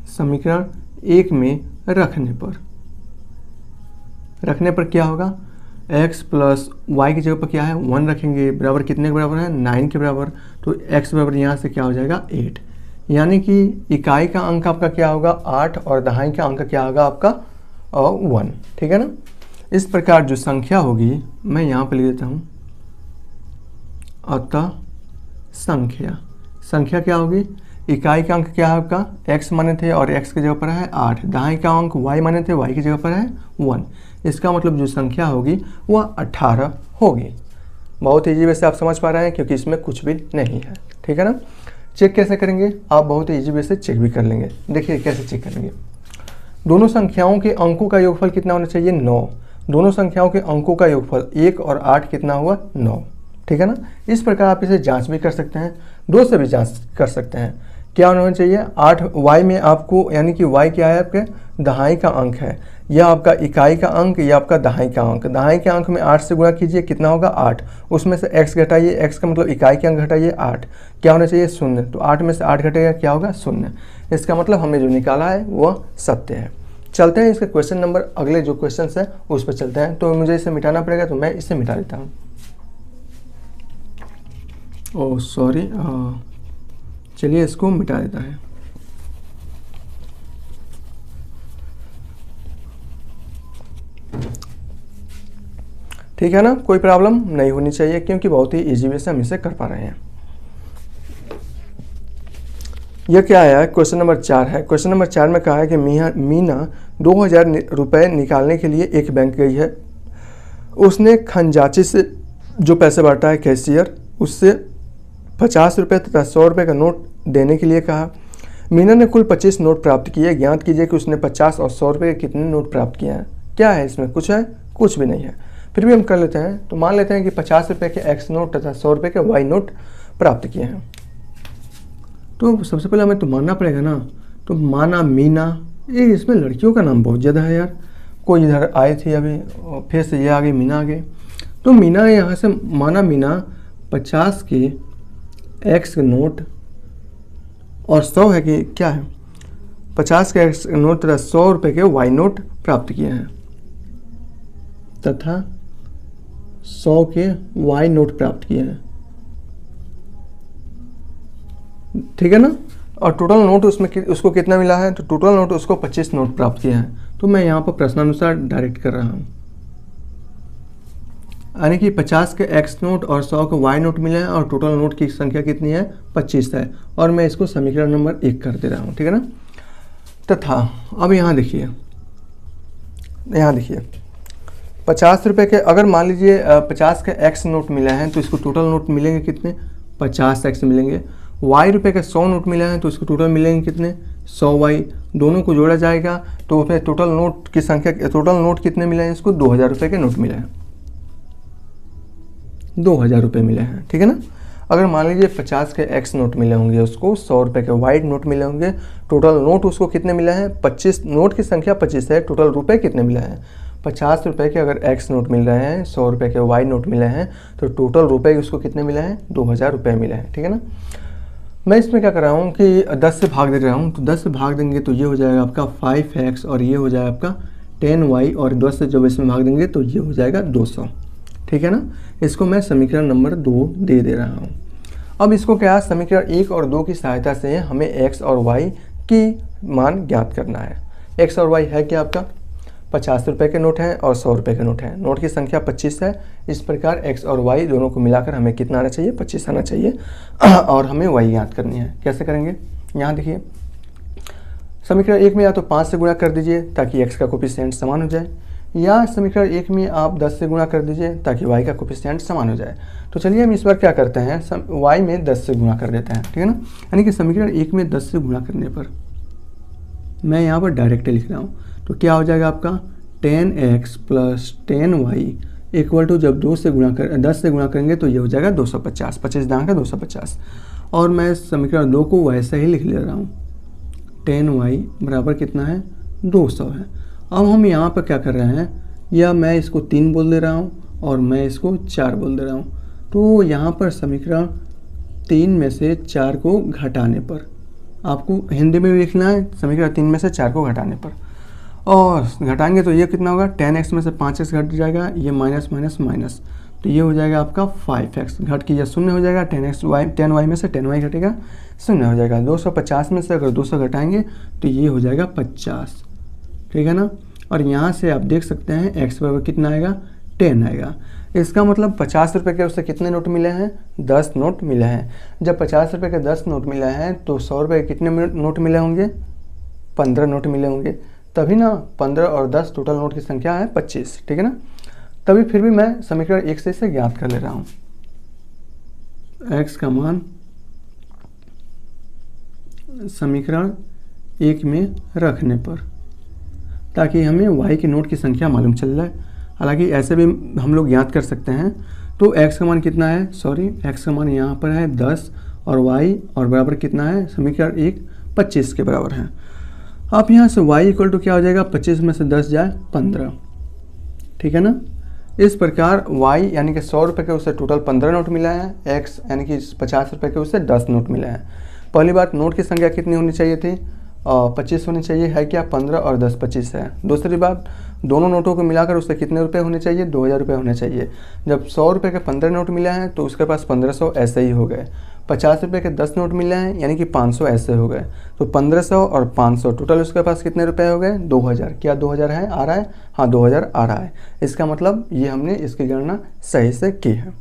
समीकरण 1 में रखने पर क्या होगा, x + y की जगह पर क्या है 1 रखेंगे, बराबर कितने के बराबर है 9 के बराबर। तो x बराबर यहाँ से क्या हो जाएगा 8, यानी कि इकाई का अंक आपका क्या होगा 8, और दहाई का अंक क्या होगा आपका 1, ठीक है ना। इस प्रकार जो संख्या होगी मैं यहाँ पर लिख देता हूँ, अतः संख्या क्या होगी, इकाई का अंक क्या है आपका x माने थे और x की जगह पर है 8, दहाई का अंक y माने थे, y की जगह पर है 1। इसका मतलब जो संख्या होगी वह 18 होगी। बहुत ईजी वे से आप समझ पा रहे हैं, क्योंकि इसमें कुछ भी नहीं है, ठीक है ना। चेक कैसे करेंगे, आप बहुत ईजी वे से चेक भी कर लेंगे। देखिए कैसे चेक करेंगे, दोनों संख्याओं के अंकों का योगफल कितना होना चाहिए 9। दोनों संख्याओं के अंकों का योगफल 1 और 8 कितना हुआ 9, ठीक है ना। इस प्रकार आप इसे जांच भी कर सकते हैं, 2 से भी जांच कर सकते हैं। क्या होना चाहिए 8, y में आपको, यानी कि y क्या है आपके दहाई का अंक है, यह आपका इकाई का अंक, यह आपका दहाई का अंक। दहाई के अंक में 8 से गुणा कीजिए, कितना होगा 8, उसमें से x घटाइए, x का मतलब इकाई के अंक घटाइए 8, क्या होना चाहिए 0। तो 8 में से 8 घटेगा क्या होगा 0। इसका मतलब हमने जो निकाला है वह सत्य है। चलते हैं इसके क्वेश्चन नंबर, अगले जो क्वेश्चन है उस पर चलते हैं। तो मुझे इसे मिटाना पड़ेगा, तो मैं इसे मिटा देता हूँ। ओह सॉरी, चलिए इसको मिटा देता है। ठीक है ना, कोई प्रॉब्लम नहीं होनी चाहिए, क्योंकि बहुत ही इजी वे से हम इसे कर पा रहे हैं। यह क्या है, क्वेश्चन नंबर 4 है। क्वेश्चन नंबर 4 में कहा है कि मीना 2000 रुपये निकालने के लिए एक बैंक गई है। उसने खजांची से जो पैसे बांटा है कैशियर, उससे 50 रुपये तथा 100 रुपये का नोट देने के लिए कहा। मीना ने कुल 25 नोट प्राप्त किए। ज्ञात कीजिए कि उसने 50 और 100 रुपये के कितने नोट प्राप्त किए हैं। क्या है इसमें, कुछ है, कुछ भी नहीं है। फिर भी हम कर लेते हैं। तो मान लेते हैं कि 50 रुपये के एक्स नोट तथा 100 रुपये के वाई नोट प्राप्त किए हैं। तो सबसे पहले हमें तो मानना पड़ेगा ना। तो माना मीना, ये इसमें लड़कियों का नाम बहुत ज़्यादा है यार। कोई इधर आई थी अभी और फिर से ये आ गई, मीना आ गई। तो मीना यहाँ से माना मीना 50 के एक्स नोट और 100 है कि क्या है, 50 के एक्स नोट तथा 100 रुपये के वाई नोट प्राप्त किए हैं तथा 100 के वाई नोट प्राप्त किए हैं, ठीक है ना। और टोटल नोट उसमें उसको कितना मिला है, तो टोटल नोट उसको 25 नोट प्राप्त किए हैं। तो मैं यहाँ पर प्रश्नानुसार डायरेक्ट कर रहा हूँ, यानी कि 50 के एक्स नोट और 100 के वाई नोट मिले हैं और टोटल नोट की संख्या कितनी है, 25 है। और मैं इसको समीकरण नंबर 1 कर दे रहा हूँ, ठीक है ना। तथा अब यहाँ देखिए 50 रुपये के, अगर मान लीजिए 50 के एक्स नोट मिले हैं तो इसको टोटल नोट मिलेंगे कितने, 50 एक्स मिलेंगे। वाई रुपये के 100 नोट मिले हैं तो इसको टोटल मिलेंगे कितने, 100 वाई। दोनों को जोड़ा जाएगा तो फिर टोटल नोट की संख्या, टोटल नोट कितने मिले हैं इसको, 2000 रुपये के नोट मिले हैं, 2000 रुपये मिले हैं, ठीक है ना। अगर मान लीजिए 50 के एक्स नोट मिले होंगे उसको, 100 रुपये के वाई नोट मिले होंगे, टोटल नोट उसको कितने मिले हैं, 25। नोट की संख्या 25 है, टोटल रुपए कितने मिले हैं, 50 रुपये के अगर एक्स नोट मिल रहे हैं, 100 रुपये के वाई नोट मिले हैं, तो टोटल रुपए उसको कितने मिले हैं, 2000 रुपये मिले हैं, ठीक है ना। मैं इसमें क्या कर रहा हूँ कि 10 से भाग दे रहा हूँ। तो 10 से भाग देंगे तो ये हो जाएगा आपका 5x और ये हो जाएगा आपका 10y, और 10 से जब इसमें भाग देंगे तो ये हो जाएगा 200, ठीक है ना। इसको मैं समीकरण नंबर 2 दे रहा हूँ। अब इसको क्या, समीकरण 1 और 2 की सहायता से हमें x और y की मान ज्ञात करना है। x और y है क्या आपका, 50 रुपये के नोट हैं और 100 रुपये के नोट हैं। नोट की संख्या 25 है। इस प्रकार x और y दोनों को मिलाकर हमें कितना आना चाहिए, 25 आना चाहिए। और हमें y ज्ञात करनी है। कैसे करेंगे, यहाँ देखिए समीकरण 1 में या तो 5 से गुणा कर दीजिए ताकि x का कोफिशिएंट समान हो जाए, या समीकरण 1 में आप 10 से गुणा कर दीजिए ताकि y का कोफिशिएंट समान हो जाए। तो चलिए हम इस बार क्या करते हैं, y में 10 से गुणा कर देते हैं, ठीक है ना। यानी कि समीकरण 1 में 10 से गुणा करने पर मैं यहाँ पर डायरेक्ट लिख रहा हूँ। तो क्या हो जाएगा आपका 10x plus 10y equal to, जब 10 से गुणा करेंगे तो ये हो जाएगा 250, 25 दांग का 250। और मैं समीकरण 2 को वैसे ही लिख ले रहा हूँ, 10y बराबर कितना है, 200 है। अब हम यहाँ पर क्या कर रहे हैं, या मैं इसको 3 बोल दे रहा हूँ और मैं इसको 4 बोल दे रहा हूँ। तो यहाँ पर समीकरण 3 में से 4 को घटाने पर, आपको हिंदी में भी लिखना है, समीकरण 3 में से 4 को घटाने पर, और घटाएंगे तो ये कितना होगा, 10x में से 5x घट जाएगा, ये माइनस माइनस माइनस, तो ये हो जाएगा आपका 5x, घट के ये 0 हो जाएगा, 10y में से 10y घटेगा, 0 हो जाएगा। 250 में से अगर 200 घटाएंगे तो ये हो जाएगा 50, ठीक है ना। और यहाँ से आप देख सकते हैं x बराबर कितना आएगा, 10 आएगा। इसका मतलब 50 रुपये के उससे कितने नोट मिले हैं, 10 नोट मिले हैं। जब 50 रुपये के 10 नोट मिले हैं तो 100 रुपये के कितने नोट मिले होंगे, 15 नोट मिले होंगे, तभी ना 15 और 10 टोटल नोट की संख्या है 25, ठीक है ना। तभी फिर भी मैं समीकरण 1 से इसे ज्ञात कर ले रहा हूँ। x का मान समीकरण 1 में रखने पर, ताकि हमें y की नोट की संख्या मालूम चल जाए। हालांकि ऐसे भी हम लोग ज्ञात कर सकते हैं। तो x का मान कितना है, x का मान यहाँ पर है 10 और y और बराबर कितना है, समीकरण 1 25 के बराबर है। आप यहाँ से y इक्वल टू क्या हो जाएगा, 25 में से 10 जाए 15, ठीक है ना। इस प्रकार y यानी कि 100 रुपये के उससे टोटल 15 नोट मिला है, x यानी कि 50 रुपये के उससे 10 नोट मिले हैं। पहली बात, नोट की संख्या कितनी होनी चाहिए थी, 25 होनी चाहिए, है क्या, 15 और 10 25 है। दूसरी बात, दोनों नोटों को मिलाकर उससे कितने रुपए होने चाहिए, 2000 रुपये होने चाहिए। जब 100 रुपये के 15 नोट मिले हैं तो उसके पास 1500 ऐसे ही हो गए। 50 रुपये के 10 नोट मिले हैं यानी कि 500 ऐसे हो गए। तो 1500 और 500 टोटल उसके पास कितने रुपए हो गए, 2000। क्या 2000 है, आ रहा है, हाँ 2000 आ रहा है। इसका मतलब ये हमने इसकी गणना सही से की है।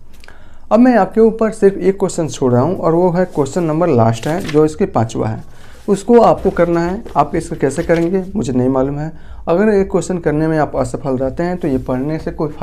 अब मैं आपके ऊपर सिर्फ एक क्वेश्चन छोड़ रहा हूँ और वो है क्वेश्चन नंबर लास्ट है, जो इसके 5वां है। उसको आपको करना है। आप इसको कैसे करेंगे मुझे नहीं मालूम है। अगर एक क्वेश्चन करने में आप असफल रहते हैं तो ये पढ़ने से कोई